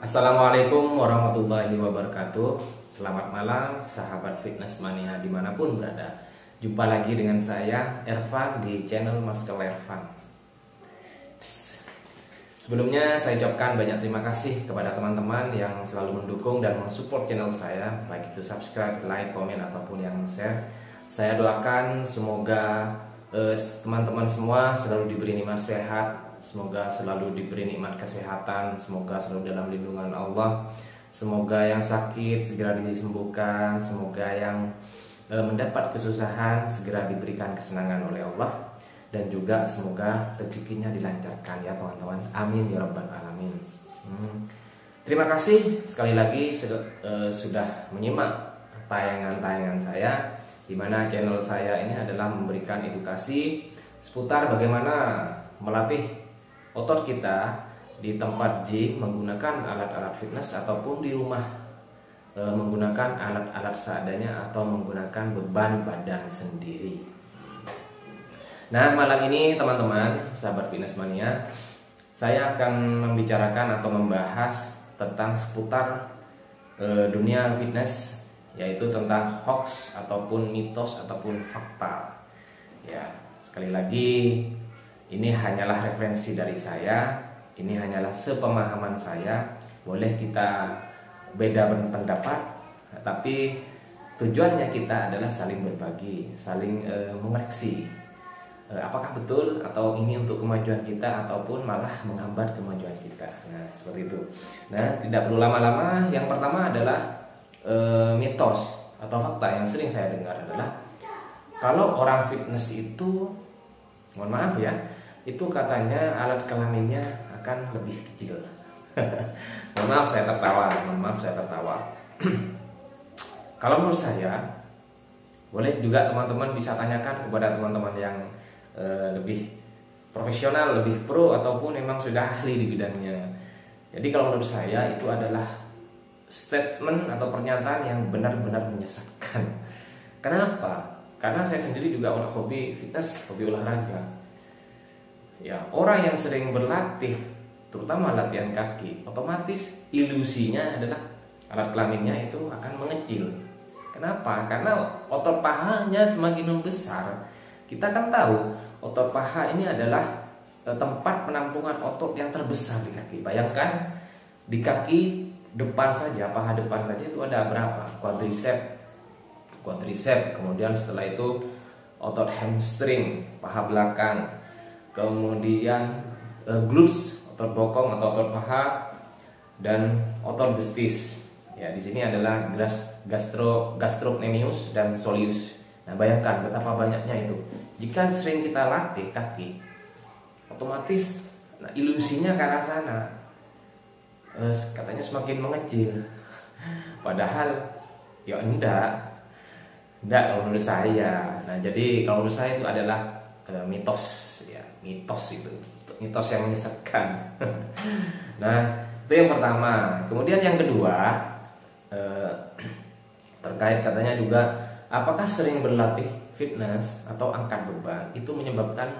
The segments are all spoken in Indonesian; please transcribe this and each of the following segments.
Assalamualaikum warahmatullahi wabarakatuh. Selamat malam sahabat fitness mania dimanapun berada. Jumpa lagi dengan saya Ervan di channel Muscle Ervan. Sebelumnya saya ucapkan banyak terima kasih kepada teman-teman yang selalu mendukung dan mensupport channel saya, baik itu subscribe, like, komen ataupun yang share. Saya doakan semoga teman-teman semua selalu diberi nikmat sehat, semoga selalu diberi nikmat kesehatan, semoga selalu dalam lindungan Allah, semoga yang sakit segera disembuhkan, semoga yang mendapat kesusahan segera diberikan kesenangan oleh Allah, dan juga semoga rezekinya dilancarkan ya teman-teman. Amin ya rabbal alamin. Terima kasih sekali lagi sudah menyimak tayangan-tayangan saya, di mana channel saya ini adalah memberikan edukasi seputar bagaimana melatih otot kita di tempat gym menggunakan alat-alat fitness ataupun di rumah menggunakan alat-alat seadanya atau menggunakan beban badan sendiri. Nah, malam ini teman-teman sahabat fitness mania, saya akan membicarakan atau membahas tentang seputar dunia fitness, yaitu tentang hoax ataupun mitos ataupun fakta. Ya, sekali lagi ini hanyalah referensi dari saya, ini hanyalah sepemahaman saya. Boleh kita beda pendapat, tapi tujuannya kita adalah saling berbagi, saling mengoreksi. Apakah betul atau ini untuk kemajuan kita ataupun malah menghambat kemajuan kita. Nah, seperti itu. Nah, tidak perlu lama-lama. Yang pertama adalah mitos atau fakta yang sering saya dengar adalah kalau orang fitness itu, mohon maaf ya, itu katanya alat kelaminnya akan lebih kecil. Mohon maaf saya tertawa. Kalau menurut saya, boleh juga teman-teman bisa tanyakan kepada teman-teman yang lebih profesional, lebih pro ataupun memang sudah ahli di bidangnya. Jadi kalau menurut saya itu adalah statement atau pernyataan yang benar-benar menyesatkan. Kenapa? Karena saya sendiri juga orang hobi fitness, hobi olahraga. Ya, orang yang sering berlatih, terutama latihan kaki, otomatis ilusinya adalah alat kelaminnya itu akan mengecil. Kenapa? Karena otot pahanya semakin membesar. Kita kan tahu otot paha ini adalah tempat penampungan otot yang terbesar di kaki. Bayangkan di kaki depan saja, paha depan saja itu ada berapa? Quadricep, kemudian setelah itu otot hamstring, paha belakang, kemudian glutes, otot bokong atau otot paha, dan otot betis. Ya, di sini adalah gastrocnemius dan soleus. Nah, bayangkan betapa banyaknya itu. Jika sering kita latih kaki, otomatis ilusinya ke arah sana. Katanya semakin mengecil. Padahal ya enggak kalau menurut saya. Nah, jadi kalau menurut saya itu adalah mitos ya, mitos yang menyesatkan. Nah, itu yang pertama. Kemudian yang kedua, terkait katanya juga apakah sering berlatih fitness atau angkat beban itu menyebabkan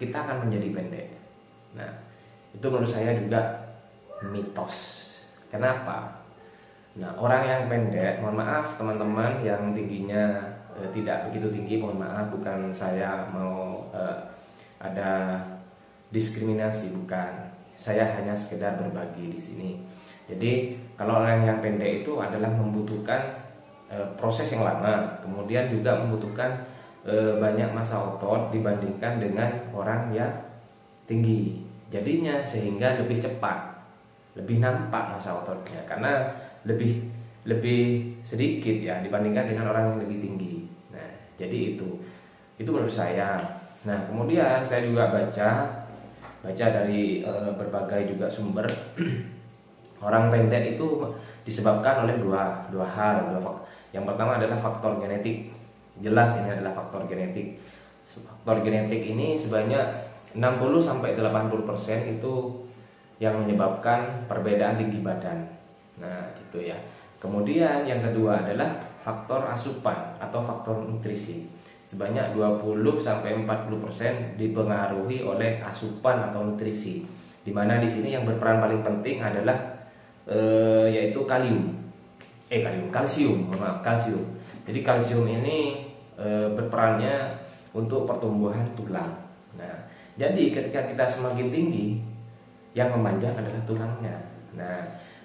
kita akan menjadi pendek. Nah, itu menurut saya juga mitos. Kenapa? Nah, orang yang pendek, mohon maaf teman-teman yang tingginya tidak begitu tinggi, mohon maaf, bukan saya mau ada diskriminasi, bukan. Saya hanya sekedar berbagi di sini. Jadi kalau orang yang pendek itu adalah membutuhkan proses yang lama, kemudian juga membutuhkan banyak massa otot dibandingkan dengan orang yang tinggi. Jadinya sehingga lebih cepat, lebih nampak massa ototnya karena lebih sedikit ya dibandingkan dengan orang yang lebih tinggi. Nah, jadi itu menurut saya. Nah, kemudian saya juga baca dari berbagai juga sumber. Orang pendek itu disebabkan oleh dua hal. Yang pertama adalah faktor genetik. Jelas ini adalah faktor genetik. Faktor genetik ini sebanyak 60-80% itu yang menyebabkan perbedaan tinggi badan. Nah, itu ya. Kemudian yang kedua adalah faktor asupan atau faktor nutrisi. Sebanyak 20-40% dipengaruhi oleh asupan atau nutrisi. Di mana di sini yang berperan paling penting adalah yaitu kalsium, kalsium. Jadi kalsium ini berperannya untuk pertumbuhan tulang. Nah, jadi ketika kita semakin tinggi, yang memanjang adalah tulangnya. Nah,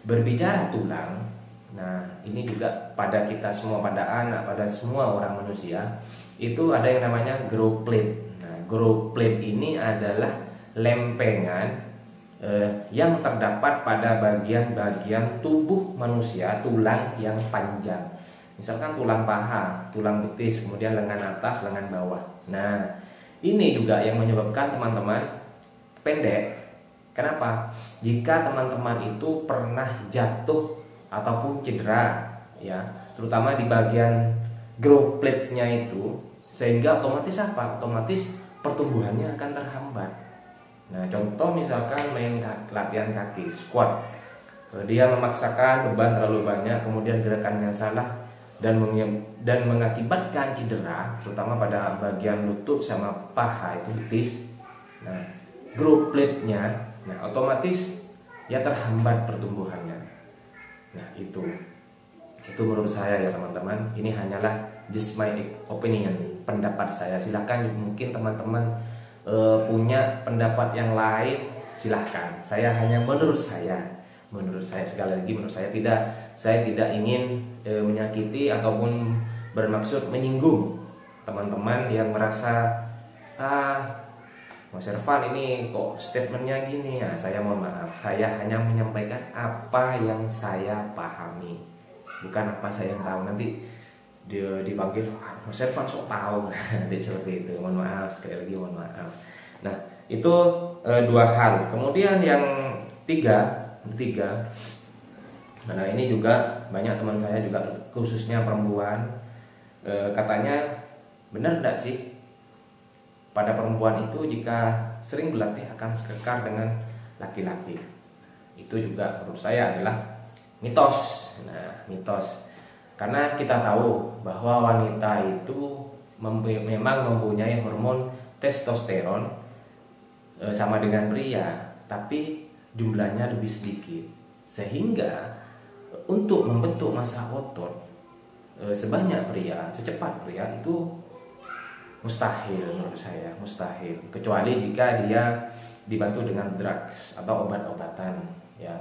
berbicara tulang, nah ini juga pada kita semua, pada anak, pada semua orang manusia itu ada yang namanya growth plate. Nah, growth plate ini adalah lempengan yang terdapat pada bagian-bagian tubuh manusia, tulang yang panjang. Misalkan tulang paha, tulang betis, kemudian lengan atas, lengan bawah. Nah, ini juga yang menyebabkan teman-teman pendek. Kenapa? Jika teman-teman itu pernah jatuh ataupun cedera, ya, terutama di bagian growth plate-nya itu, sehingga otomatis apa? Otomatis pertumbuhannya akan terhambat. Nah, contoh misalkan main latihan kaki, squat, dia memaksakan beban terlalu banyak, kemudian gerakannya salah dan mengakibatkan cedera, terutama pada bagian lutut sama paha itu betis. Nah, growth plate-nya, nah otomatis ya terhambat pertumbuhannya. Nah, itu menurut saya ya teman-teman. Ini hanyalah just my opinion, pendapat saya. Silahkan mungkin teman-teman punya pendapat yang lain, silahkan. Saya hanya menurut saya sekali lagi, menurut saya tidak ingin menyakiti ataupun bermaksud menyinggung teman-teman yang merasa Mas Irfan ini kok statementnya gini ya. Saya mohon maaf, saya hanya menyampaikan apa yang saya pahami, bukan apa saya yang tahu. Nanti dia dipanggil Mas Irfan sok tahu nanti seperti itu. Mohon maaf, sekali lagi mohon maaf. Nah, itu dua hal. Kemudian yang ketiga, nah ini juga banyak teman saya juga, khususnya perempuan, katanya benar enggak sih pada perempuan itu jika sering berlatih akan kekar dengan laki-laki? Itu juga menurut saya adalah mitos. Nah, mitos. Karena kita tahu bahwa wanita itu memang mempunyai hormon testosteron sama dengan pria, tapi jumlahnya lebih sedikit. Sehingga untuk membentuk massa otot sebanyak pria, secepat pria itu mustahil, menurut saya mustahil, kecuali jika dia dibantu dengan drugs atau obat-obatan, ya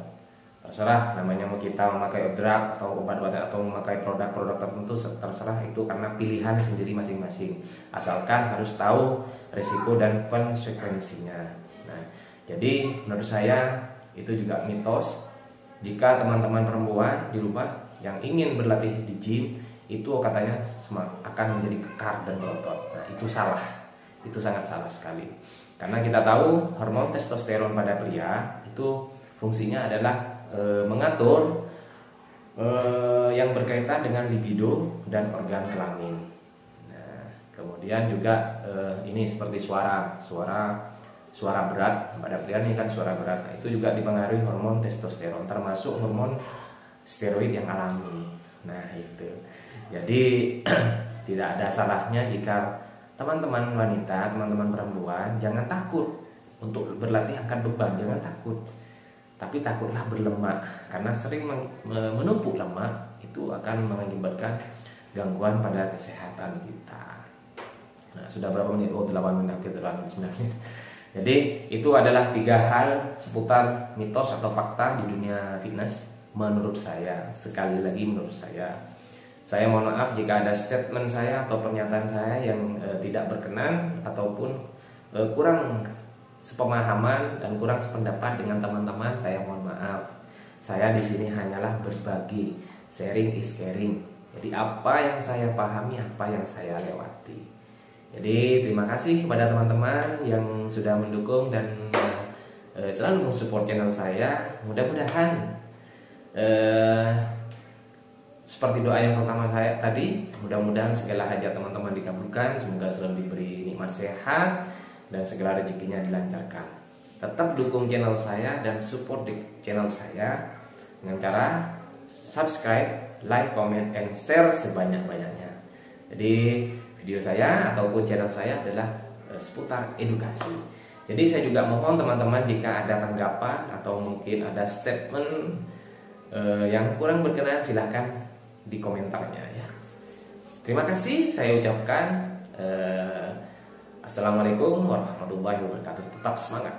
terserah namanya, mau kita memakai drug atau obat-obatan atau memakai produk-produk tertentu, terserah, itu karena pilihan sendiri masing-masing, asalkan harus tahu risiko dan konsekuensinya. Nah, jadi menurut saya itu juga mitos. Jika teman-teman perempuan di rumah yang ingin berlatih di gym, itu katanya akan menjadi kekar dan berotot. Nah, itu salah, itu sangat salah sekali. Karena kita tahu hormon testosteron pada pria itu fungsinya adalah mengatur yang berkaitan dengan libido dan organ kelamin. Nah, kemudian juga ini seperti suara berat pada pria ini kan, suara berat. Nah, itu juga dipengaruhi hormon testosteron, termasuk hormon steroid yang alami. Nah, itu. Jadi tidak ada salahnya jika teman-teman wanita, teman-teman perempuan jangan takut untuk berlatih angkat beban, jangan takut. Tapi takutlah berlemak, karena sering menumpuk lemak itu akan mengakibatkan gangguan pada kesehatan kita. Nah, sudah berapa menit? Oh, 8 menit, hampir 8 menit, 9 menit. Jadi itu adalah 3 hal seputar mitos atau fakta di dunia fitness menurut saya. Sekali lagi menurut saya. Saya mohon maaf jika ada statement saya atau pernyataan saya yang tidak berkenan ataupun kurang sepemahaman dan kurang sependapat dengan teman-teman. Saya mohon maaf. Saya di sini hanyalah berbagi, sharing is caring. Jadi apa yang saya pahami, apa yang saya lewati. Jadi terima kasih kepada teman-teman yang sudah mendukung dan selalu mensupport channel saya. Mudah-mudahan seperti doa yang pertama saya tadi, mudah-mudahan segala hajat teman-teman dikabulkan, semoga selalu diberi nikmat sehat dan segala rezekinya dilancarkan. Tetap dukung channel saya dan support di channel saya dengan cara subscribe, like, comment, and share sebanyak-banyaknya. Jadi video saya ataupun channel saya adalah seputar edukasi. Jadi saya juga mohon teman-teman jika ada tanggapan atau mungkin ada statement Yang kurang berkenan silahkan di komentarnya ya. Terima kasih saya ucapkan. Assalamualaikum warahmatullahi wabarakatuh. Tetap semangat.